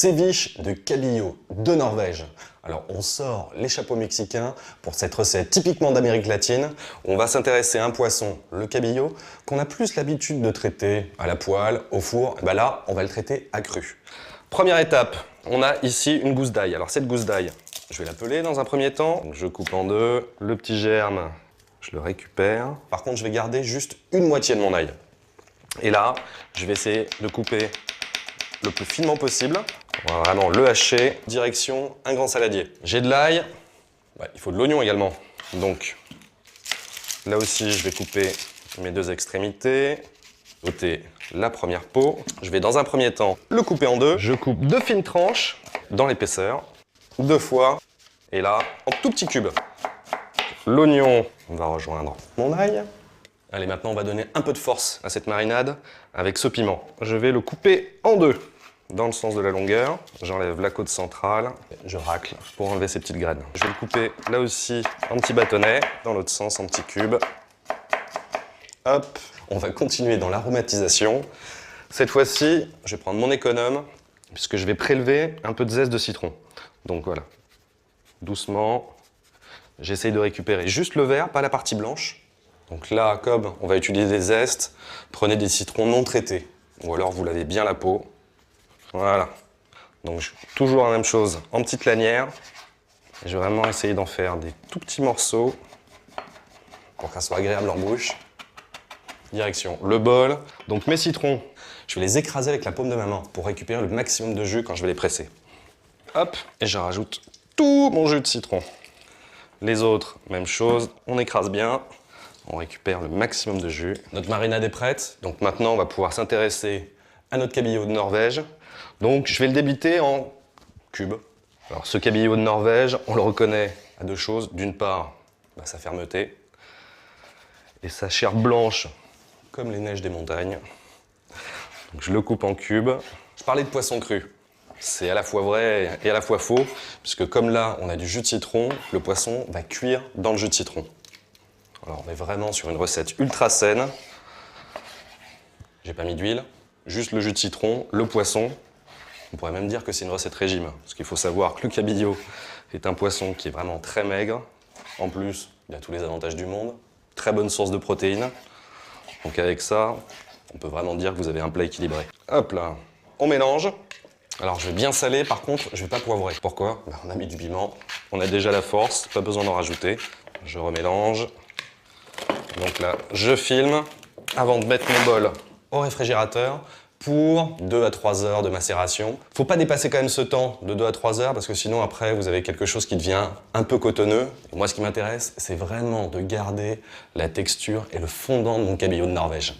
Ceviche de cabillaud de Norvège. Alors on sort les chapeaux mexicains pour cette recette typiquement d'Amérique latine. On va s'intéresser à un poisson, le cabillaud, qu'on a plus l'habitude de traiter à la poêle, au four. Et ben là, on va le traiter à cru. Première étape, on a ici une gousse d'ail. Alors cette gousse d'ail, je vais la peler dans un premier temps. Donc, je coupe en deux. Le petit germe, je le récupère. Par contre, je vais garder juste une moitié de mon ail. Et là, je vais essayer de couper le plus finement possible. On va vraiment le hacher. Direction un grand saladier. J'ai de l'ail. Il faut de l'oignon également. Donc là aussi, je vais couper mes deux extrémités. Ôter la première peau. Je vais dans un premier temps le couper en deux. Je coupe deux fines tranches dans l'épaisseur. Deux fois. Et là, en tout petits cubes. L'oignon va rejoindre mon ail. Allez, maintenant on va donner un peu de force à cette marinade avec ce piment. Je vais le couper en deux, dans le sens de la longueur. J'enlève la côte centrale, je racle pour enlever ces petites graines. Je vais le couper là aussi en petits bâtonnets, dans l'autre sens en petits cubes. Hop, on va continuer dans l'aromatisation. Cette fois-ci, je vais prendre mon économe, puisque je vais prélever un peu de zeste de citron. Donc voilà, doucement, j'essaye de récupérer juste le vert, pas la partie blanche. Donc là, comme on va utiliser des zestes, prenez des citrons non traités. Ou alors vous lavez bien la peau. Voilà. Donc toujours la même chose, en petites lanières. Et je vais vraiment essayer d'en faire des tout petits morceaux pour que ça soit agréable en bouche. Direction le bol. Donc mes citrons, je vais les écraser avec la paume de ma main pour récupérer le maximum de jus quand je vais les presser. Hop, et je rajoute tout mon jus de citron. Les autres, même chose, on écrase bien. On récupère le maximum de jus. Notre marinade est prête. Donc maintenant, on va pouvoir s'intéresser à notre cabillaud de Norvège. Donc je vais le débiter en cubes. Alors ce cabillaud de Norvège, on le reconnaît à deux choses. D'une part, sa fermeté et sa chair blanche comme les neiges des montagnes. Donc je le coupe en cubes. Je parlais de poisson cru. C'est à la fois vrai et à la fois faux, puisque comme là, on a du jus de citron, le poisson va cuire dans le jus de citron. Alors on est vraiment sur une recette ultra saine. J'ai pas mis d'huile, juste le jus de citron, le poisson. On pourrait même dire que c'est une recette régime, parce qu'il faut savoir que le cabillaud est un poisson qui est vraiment très maigre. En plus, il a tous les avantages du monde. Très bonne source de protéines. Donc avec ça, on peut vraiment dire que vous avez un plat équilibré. Hop là, on mélange. Alors je vais bien saler, par contre, je vais pas poivrer. Pourquoi? On a mis du piment, on a déjà la force, pas besoin d'en rajouter. Je remélange. Donc là, je filme avant de mettre mon bol au réfrigérateur pour 2 à 3 heures de macération. Faut pas dépasser quand même ce temps de 2 à 3 heures parce que sinon après vous avez quelque chose qui devient un peu cotonneux. Et moi ce qui m'intéresse, c'est vraiment de garder la texture et le fondant de mon cabillaud de Norvège.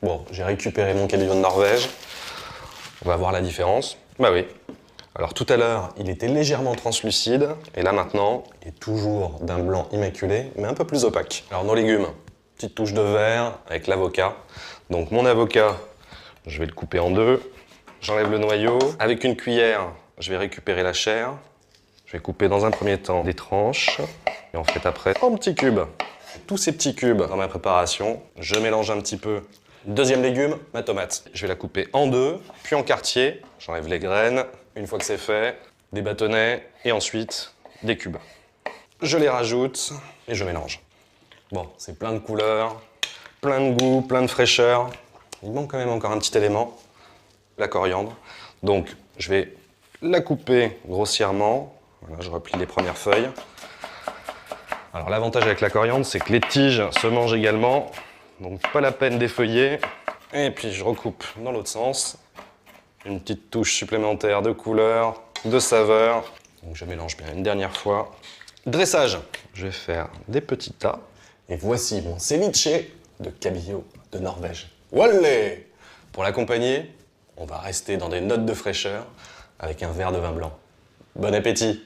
Bon, j'ai récupéré mon cabillaud de Norvège. On va voir la différence. Bah oui. Alors tout à l'heure, il était légèrement translucide, et là maintenant, il est toujours d'un blanc immaculé, mais un peu plus opaque. Alors nos légumes, petite touche de vert avec l'avocat. Donc mon avocat, je vais le couper en deux. J'enlève le noyau. Avec une cuillère, je vais récupérer la chair. Je vais couper dans un premier temps des tranches, et en fait après, en petits cubes. Tous ces petits cubes dans ma préparation, je mélange un petit peu. Deuxième légume, ma tomate. Je vais la couper en deux, puis en quartier. J'enlève les graines. Une fois que c'est fait, des bâtonnets et ensuite des cubes. Je les rajoute et je mélange. Bon, c'est plein de couleurs, plein de goût, plein de fraîcheur. Il manque quand même encore un petit élément, la coriandre. Donc, je vais la couper grossièrement. Voilà, je replie les premières feuilles. Alors, l'avantage avec la coriandre, c'est que les tiges se mangent également. Donc, pas la peine d'effeuiller. Et puis, je recoupe dans l'autre sens. Une petite touche supplémentaire de couleur, de saveur. Donc je mélange bien une dernière fois. Dressage. Je vais faire des petits tas. Et voici mon ceviche de cabillaud de Norvège. Wallé! Pour l'accompagner, on va rester dans des notes de fraîcheur avec un verre de vin blanc. Bon appétit!